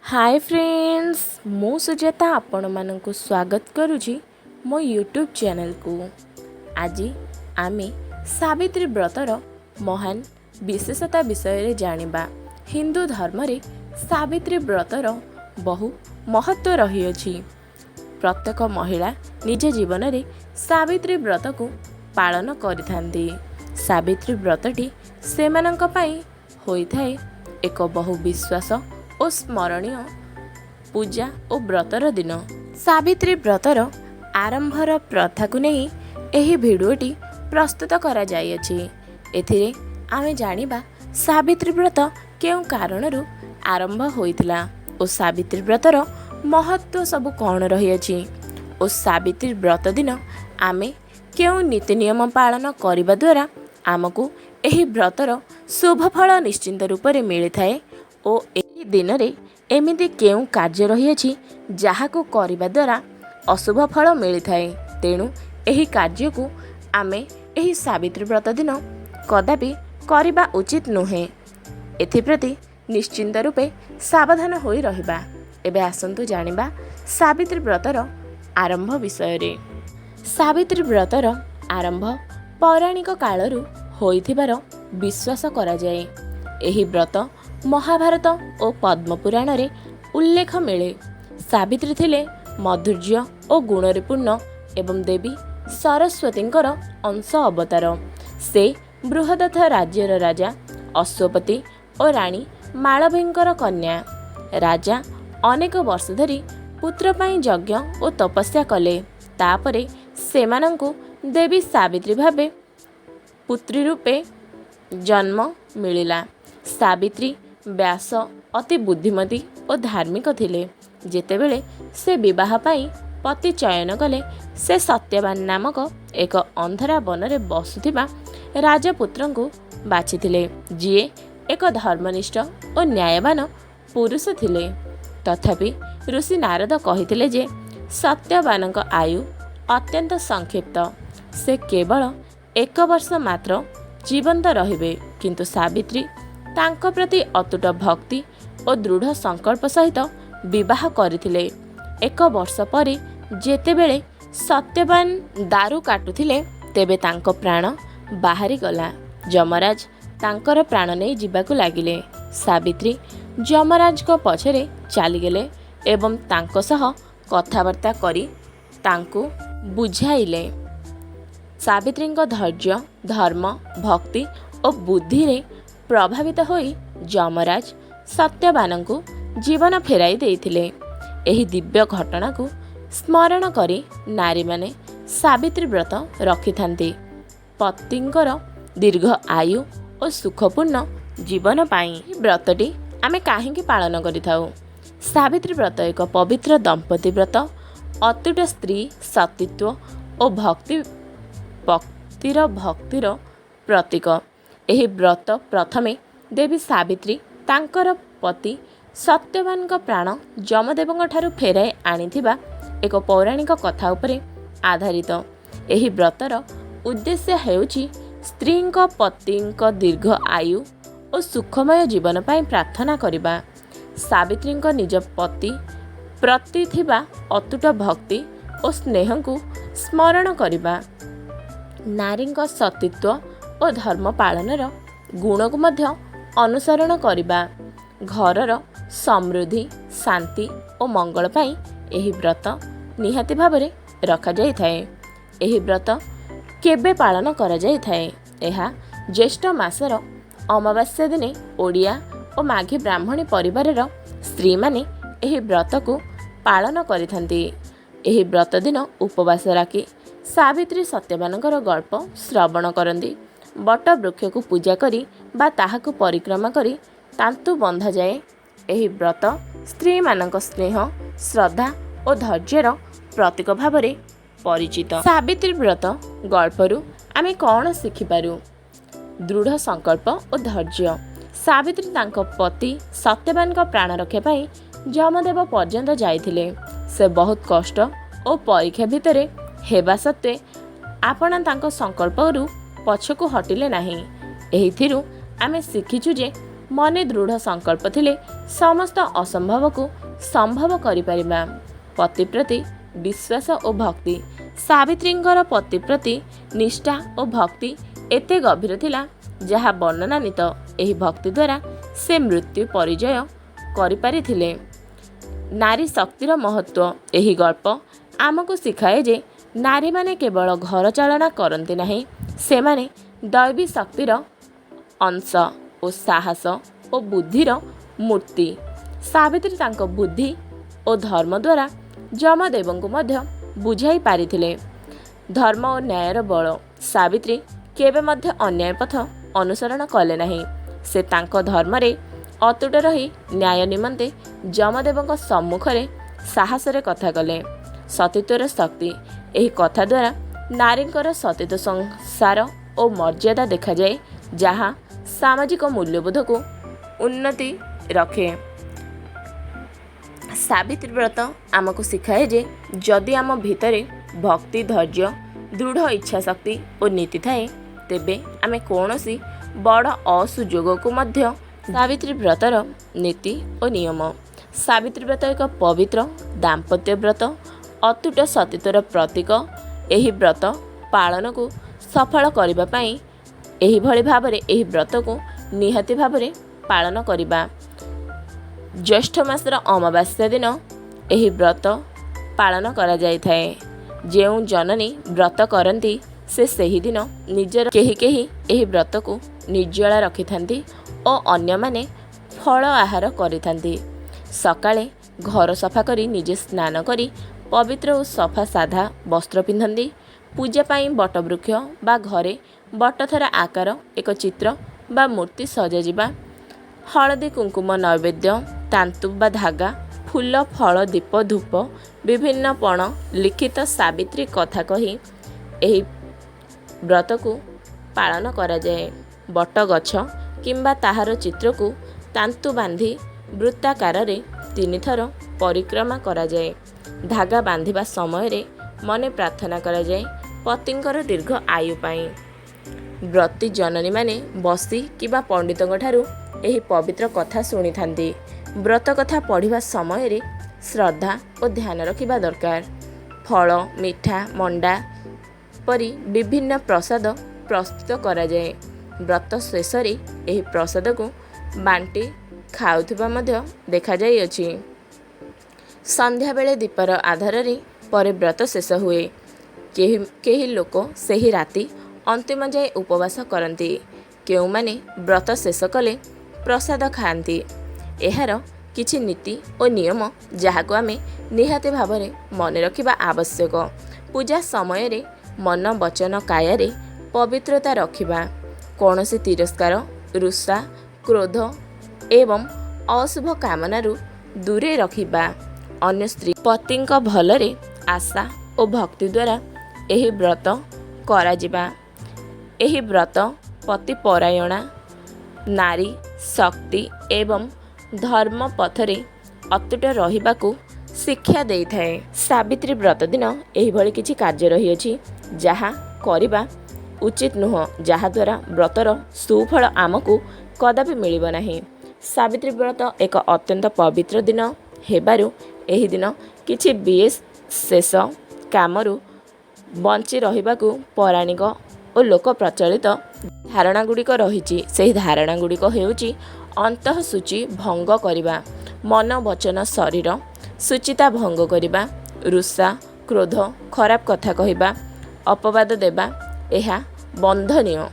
Hi friends, मु सुजाता आपण मानक स्वागत करुछि मो यूट्यूब चैनल को। आज आमे सावित्री व्रतर महान विशेषता विषय रे जानिबा। हिंदू धर्म रे सावित्री व्रतर बहु महत्व रही अछि। प्रत्येक महिला निज जीवन रे सावित्री व्रत को पालन करिथांती। सावित्री व्रतटी सेमानंक पई होइथाय एक बहु विश्वास और स्मरणीय पूजा और व्रतर दिन। सावित्री व्रतर आरंभर प्रथा को नहीं एही भिडियोटी प्रस्तुत करा जाई अछि। एथिरे आमे जानिबा सावित्री व्रत केउ कारणरू आरंभ होइथिला और सावित्री व्रतर महत्व सब कौन रही अछि और सावित्री व्रत दिन आमे केउ नीति नियम पालन करिबा द्वारा आमको एही व्रतर शुभ फल निश्चिंत रूप रे मिलि थाए ओ एही दिन रे एमिति केउ कार्य रही अछि जाहाको करिबा द्वारा अशुभ फल मिलि थाए। तेणु एही कार्य को आमे एही सावित्री व्रत दिन कदापि करिबा उचित नुहे। एथिप्रति निश्चिंत रूपे सावधान होई रहिबा। एबे आसंतु जानिबा सावित्री व्रतर आरंभ विषय रे। सावित्री व्रतर आरंभ पौराणिक कालरू होइथिबार विश्वास करा जाए। एही व्रत महाभारत और पद्मपुराण रे उल्लेख मिले। सावित्री थिले मधुर्य और गुणरे पूर्ण एवं देवी सरस्वतींकर अंश अवतार। से बृहदत्थ राज्यर राजा अश्वपति और रानी मालवींकर कन्या। राजा अनेक वर्ष धरी पुत्र पाई यज्ञ और तपस्या कले। तापरे सेमानंकु देवी सावित्री भावे पुत्री रूपे जन्म मिलिला। सावित्री व्यास अति बुद्धिमती और धार्मिक थिले। जेतेबेले से विवाह पाई पति चयन कले से सत्यवान नामक एक अंधरा वन रे बसुथिबा राजपुत्र को बाछिथिले, जिए एक धर्मनिष्ठ और न्यायवान पुरुष थिले। तथापि ऋषि नारद कहिथिले जे सत्यवानक आयु अत्यंत संक्षिप्त। से केवल 1 वर्ष मात्र जीवंत रहिबे। किंतु सावित्री तांको प्रति अतुट भक्ति और दृढ़ संकल्प सहित विवाह करथिले। 1 वर्ष परे जेतेबेले सत्यवान दारू काटुथिले तेबे तांको प्राण बाहरी गला। यमराज तांकर प्राण नै जिबाकु लागिले। सावित्री यमराज को पछरे चली गेले एवं तांको सह कथावार्ता करी तांको बुझाइले। सावित्री धैर्य, धर्म, भक्ति और बुद्धि रे प्रभावित होई यमराज सत्यवान को जीवन फेराई देइथिले। एही दिव्य घटना को स्मरण करी नारी माने सावित्री व्रत रखिथांती। पतिंकर दीर्घ आयु और सुखपूर्ण जीवन पाई व्रतटी आमे काहेकि पालन करिथाउ। सावित्री व्रत एक पवित्र दंपति व्रत, अतुट स्त्री सतीत्व और भक्तिर प्रतीक। एही व्रत प्रथमे देवी सावित्री तांकर पति सत्यवान प्राण यमदेवଙ୍କ ठारू फेराई आनिथिबा एक पौराणिक कथा उपरे आधारित। एही व्रतर उद्देश्य हेउची स्त्रीଙ୍କ पतिଙ୍କ दीर्घ आयु और सुखमय जीवन पाई प्रार्थना करिबा। सावित्रीଙ୍କ निज पति प्रति थिबा अतुट भक्ति और स्नेह को स्मरण करिबा। नारीଙ୍କ सतीत्व और धर्म पालनर गुण को मध्य अनुसरण करिबा। घरर समृद्धि, शांति और मंगल पाई एही व्रत निहाती भावरे रखा जाई थाए। एही व्रत केबे पालन करा जाई थाए? एहा ज्येष्ठ मासर अमावास्या दिने ओडिया और माघी ब्राह्मणी परिवारर स्त्री माने एही व्रत को पालन करिथांती। एही व्रत दिन उपवास राखी सावित्री सत्यवानकर गल्प श्रवण करती। बट वृक्ष को पूजा करी बा ताहाकु परिक्रमा करी तांतु बंधा जाए। एही व्रत स्त्री मानक स्नेह, श्रद्धा और धैर्यर प्रतीक भावरे परिचित। सावित्री व्रत गल्परू आमे कौन शिखिपारू? दृढ़ संकल्प और धैर्य। सावित्री तांको पति सत्यवान का प्राण रक्षा पाई यमदेव पर्यंत जाइथिले। से बहुत कष्ट और परीक्षा भितरे हेबा सत्वे आपण तांको संकल्परू पछकु हटिले नाही। एहिथिरु आमे शिखिछु जे मने दृढ़ संकल्प थिले ସମସ୍ତ ଅସମ୍ଭବକୁ ସମ୍ଭବ କରିପାରିବା। ପତି ପ୍ରତି ବିଶ୍ୱାସ ଓ ଭକ୍ତି। ସାବିତ୍ରୀଙ୍କର ପତି ପ୍ରତି ନିଷ୍ଠା ଓ ଭକ୍ତି ଏତେ ଗଭୀର ଥିଲା ଯାହା ବର୍ଣ୍ଣନାତୀତ। ଏହି ଭକ୍ତି ଦ୍ୱାରା ସେ ମୃତ୍ୟୁ ପରିଜୟ କରିପାରିଥିଲେ। ନାରୀ ଶକ୍ତିର ମହତ୍ତ୍ୱ। ଏହି ଗଳ୍ପ ଆମକୁ ଶିଖାଏ ଯେ ନାରୀମାନେ କେବଳ ଘର ଚାଳନା କରନ୍ତି ନାହିଁ, ସେମାନେ ଦୈବୀ ଶକ୍ତିର ଅଂଶ ଓ ସାହସ ଓ ବୁଦ୍ଧିର ମୂର୍ତ୍ତି। ସାବିତ୍ରୀ ତାଙ୍କ ବୁଦ୍ଧି ଓ ଧର୍ମ ଦ୍ୱାରା ଯମଦେବଙ୍କୁ ମଧ୍ୟ ବୁଝାଇ ପାରିଥିଲେ। ଧର୍ମ ଓ ନ୍ୟାୟର ବଳ। ସାବିତ୍ରୀ କେବେ ମଧ୍ୟ ଅନ୍ୟାୟ ପଥ ଅନୁସରଣ କଲେ ନାହିଁ। ସେ ତାଙ୍କ ଧର୍ମରେ ଅତୁଟ ରହି ନ୍ୟାୟ ନିମନ୍ତେ ଯମଦେବଙ୍କ ସମ୍ମୁଖରେ ସାହସରେ କଥା କଲେ। ସତୀତ୍ୱର ଶକ୍ତି। ଏହି କଥା ଦ୍ୱାରା ନାରୀଙ୍କର ସତୀତ୍ୱ ସଂସାର ଓ ମର୍ଯ୍ୟାଦା ଦେଖାଯାଏ, ଯାହା ସାମାଜିକ ମୂଲ୍ୟବୋଧକୁ ଉନ୍ନତି ରଖେ। ସାବିତ୍ରୀ ବ୍ରତ ଆମକୁ ଶିଖାଏ ଯେ ଯଦି ଆମ ଭିତରେ ଭକ୍ତି, ଧୈର୍ଯ୍ୟ, ଦୃଢ଼ ଇଚ୍ଛାଶକ୍ତି ଓ ନୀତି ଥାଏ, ତେବେ ଆମେ କୌଣସି ବଡ଼ ଅସୁଯୋଗକୁ ମଧ୍ୟ। ସାବିତ୍ରୀ ବ୍ରତର ନୀତି ଓ ନିୟମ। ସାବିତ୍ରୀ ବ୍ରତ ଏକ ପବିତ୍ର ଦାମ୍ପତ୍ୟ ବ୍ରତ, ଅତୁଟ ସତୀତ୍ୱର ପ୍ରତୀକ। ଏହି ବ୍ରତ ପାଳନକୁ ସଫଳ କରିବା ପାଇଁ ଏହିଭଳି ଭାବରେ ଏହି ବ୍ରତକୁ ନିହାତି ଭାବରେ ପାଳନ କରିବା। ଜ୍ୟେଷ୍ଠ ମାସର ଅମାବାସ୍ୟା ଦିନ ଏହି ବ୍ରତ ପାଳନ କରାଯାଇଥାଏ। ଯେଉଁ ଜନନୀ ବ୍ରତ କରନ୍ତି ସେ ସେହିଦିନ ନିଜର କେହି ଏହି ବ୍ରତକୁ ନିର୍ଜଳା ରଖିଥାନ୍ତି ଓ ଅନ୍ୟମାନେ ଫଳ ଆହାର କରିଥାନ୍ତି। ସକାଳେ ଘର ସଫା କରି ନିଜେ ସ୍ନାନ କରି ପବିତ୍ର ଓ ସଫା ସାଧା ବସ୍ତ୍ର ପିନ୍ଧନ୍ତି। ପୂଜା ପାଇଁ ବଟବୃକ୍ଷ ବା ଘରେ ବଟଥର ଆକାର ଏକ ଚିତ୍ର ବା ମୂର୍ତ୍ତି ସଜାଯିବା। ହଳଦୀ କୁଙ୍କୁମ ନୈବେଦ୍ୟ, ତାନ୍ତୁ ବା ଧାଗା, ଫୁଲ, ଫଳ, ଦୀପ, ଧୂପ, ବିଭିନ୍ନ ପଣ, ଲିଖିତ ସାବିତ୍ରୀ କଥା କହି ଏହି ବ୍ରତକୁ ପାଳନ କରାଯାଏ। ବଟ ଗଛ କିମ୍ବା ତାହାର ଚିତ୍ରକୁ ତାନ୍ତୁ ବାନ୍ଧି ବୃତ୍ତାକାରରେ 3 ଥର ପରିକ୍ରମା କରାଯାଏ। ଧାଗା ବାନ୍ଧିବା ସମୟରେ ମନେ ପ୍ରାର୍ଥନା କରାଯାଏ ପତିଙ୍କର ଦୀର୍ଘ ଆୟୁ ପାଇଁ। ବ୍ରତୀ ଜନନୀମାନେ ବସି କିମ୍ବା ପଣ୍ଡିତଙ୍କଠାରୁ ଏହି ପବିତ୍ର କଥା ଶୁଣିଥାନ୍ତି। ବ୍ରତ କଥା ପଢ଼ିବା ସମୟରେ ଶ୍ରଦ୍ଧା ଓ ଧ୍ୟାନ ରଖିବା ଦରକାର। ଫଳ, ମିଠା, ମଣ୍ଡା ପରି ବିଭିନ୍ନ ପ୍ରସାଦ ପ୍ରସ୍ତୁତ କରାଯାଏ। ବ୍ରତ ଶେଷରେ ଏହି ପ୍ରସାଦକୁ ବାଣ୍ଟି ଖାଉଥିବା ମଧ୍ୟ ଦେଖାଯାଇଅଛି। ସନ୍ଧ୍ୟାବେଳେ ଦୀପର ଆଧାରରେ ପରେ ବ୍ରତ ଶେଷ ହୁଏ। କେହି ଲୋକ ସେହି ରାତି ଅନ୍ତିମ ଯାଏ ଉପବାସ କରନ୍ତି। କେଉଁମାନେ ବ୍ରତ ଶେଷ କଲେ ପ୍ରସାଦ ଖାଆନ୍ତି। ଏହାର କିଛି ନୀତି ଓ ନିୟମ ଯାହାକୁ ଆମେ ନିହାତି ଭାବରେ ମନେ ରଖିବା ଆବଶ୍ୟକ। ପୂଜା ସମୟରେ ମନ, ବଚନ, କାୟାରେ ପବିତ୍ରତା ରଖିବା। କୌଣସି ତିରସ୍କାର, ରୁଷା, କ୍ରୋଧ ଏବଂ ଅଶୁଭ କାମନାରୁ ଦୂରେଇ ରଖିବା। ଅନ୍ୟ ସ୍ତ୍ରୀ ପତିଙ୍କ ଭଲରେ ଆଶା ଓ ଭକ୍ତି ଦ୍ୱାରା ଏହି ବ୍ରତ କରାଯିବା। ଏହି ବ୍ରତ ପତିପରାୟଣା ନାରୀ ଶକ୍ତି ଏବଂ ଧର୍ମ ପଥରେ ଅତୁଟ ରହିବାକୁ ଶିକ୍ଷା ଦେଇଥାଏ। ସାବିତ୍ରୀ ବ୍ରତ ଦିନ ଏହିଭଳି କିଛି କାର୍ଯ୍ୟ ରହିଅଛି ଯାହା କରିବା ଉଚିତ ନୁହଁ, ଯାହାଦ୍ୱାରା ବ୍ରତର ସୁଫଳ ଆମକୁ କଦାପି ମିଳିବ ନାହିଁ। ସାବିତ୍ରୀ ବ୍ରତ ଏକ ଅତ୍ୟନ୍ତ ପବିତ୍ର ଦିନ ହେବାରୁ ଏହି ଦିନ କିଛି ବିଶେଷ କାମରୁ ବଞ୍ଚି ରହିବାକୁ ପୌରାଣିକ ଓ ଲୋକ ପ୍ରଚଳିତ ଧାରଣାଗୁଡ଼ିକ ରହିଛି। ସେହି ଧାରଣାଗୁଡ଼ିକ ହେଉଛି ଅନ୍ତଃଶୁଚି ଭଙ୍ଗ କରିବା, ମନ, ବଚନ, ଶରୀର ଶୁଚିତା ଭଙ୍ଗ କରିବା, ରୁଷା, କ୍ରୋଧ, ଖରାପ କଥା କହିବା, ଅପବାଦ ଦେବା। ଏହା ବନ୍ଧନୀୟ।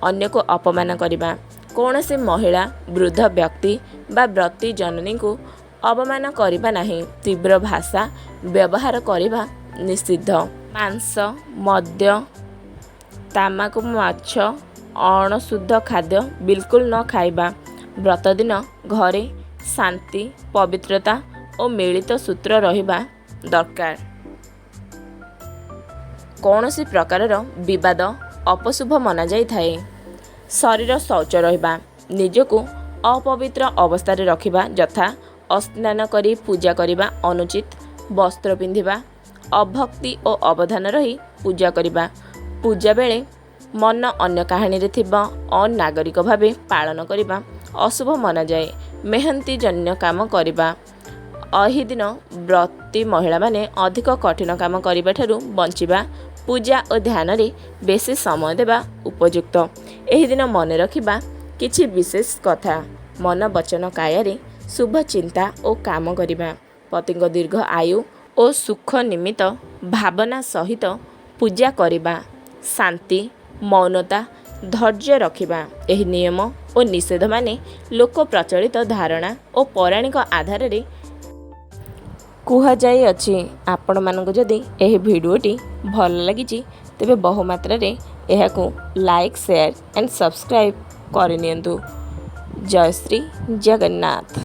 ଅନ୍ୟକୁ ଅପମାନ କରିବା। କୌଣସି ମହିଳା, ବୃଦ୍ଧ ବ୍ୟକ୍ତି ବା ବ୍ରତୀ ଜନନୀଙ୍କୁ ଅପମାନ କରିବା ନାହିଁ। ତୀବ୍ର ଭାଷା ବ୍ୟବହାର କରିବା ନିଷିଦ୍ଧ। ମାଂସ, ମଦ୍ୟ, ତାମାକୁ, ମାଛ, ଅଣଶୁଦ୍ଧ ଖାଦ୍ୟ ବିଲକୁଲ ନ ଖାଇବା। ବ୍ରତ ଦିନ ଘରେ ଶାନ୍ତି, ପବିତ୍ରତା ଓ ମିଳିତ ସୂତ୍ର ରହିବା ଦରକାର। କୌଣସି ପ୍ରକାରର ବିବାଦ ଅପଶୁଭ ମନାଯାଇଥାଏ। ଶରୀର ଶୌଚ ରହିବା। ନିଜକୁ ଅପବିତ୍ର ଅବସ୍ଥାରେ ରଖିବା, ଯଥା ଅସ୍ନାନ କରି ପୂଜା କରିବା ଅନୁଚିତ। ବସ୍ତ୍ର ପିନ୍ଧିବା। ଅଭକ୍ତି ଓ ଅବଧାନ ରହି ପୂଜା କରିବା। ପୂଜା ବେଳେ ମନ ଅନ୍ୟ କାହାଣୀରେ ଥିବା ଅନାଗରିକ ଭାବେ ପାଳନ କରିବା ଅଶୁଭ ମନାଯାଏ। ମେହନତି ଜନ୍ୟ କାମ କରିବା। ଏହି ଦିନ ବ୍ରତୀ ମହିଳାମାନେ ଅଧିକ କଠିନ କାମ କରିବା ଠାରୁ ବଞ୍ଚିବା, ପୂଜା ଓ ଧ୍ୟାନରେ ବେଶୀ ସମୟ ଦେବା ଉପଯୁକ୍ତ। ଏହି ଦିନ ମନେ ରଖିବା କିଛି ବିଶେଷ କଥା। ମନ ବଚନ କାୟାରେ ଶୁଭ ଚିନ୍ତା ଓ କାମ କରିବା। ପତିଙ୍କ ଦୀର୍ଘ ଆୟୁ ଓ ସୁଖ ନିମିତ୍ତ ଭାବନା ସହିତ ପୂଜା କରିବା। ଶାନ୍ତି, ମୌନତା, ଧୈର୍ଯ୍ୟ ରଖିବା। ଏହି ନିୟମ ଓ ନିଷେଧମାନେ ଲୋକ ପ୍ରଚଳିତ ଧାରଣା ଓ ପୌରାଣିକ ଆଧାରରେ କୁହାଯାଇଅଛି। ଆପଣମାନଙ୍କୁ ଯଦି ଏହି ଭିଡ଼ିଓଟି ଭଲ ଲାଗିଛି ତେବେ ବହୁମାତ୍ରାରେ ଏହାକୁ ଲାଇକ୍, ସେୟାର ଆଣ୍ଡ ସବସ୍କ୍ରାଇବ୍ କରିନିଅନ୍ତୁ। ଜୟ ଶ୍ରୀ ଜଗନ୍ନାଥ।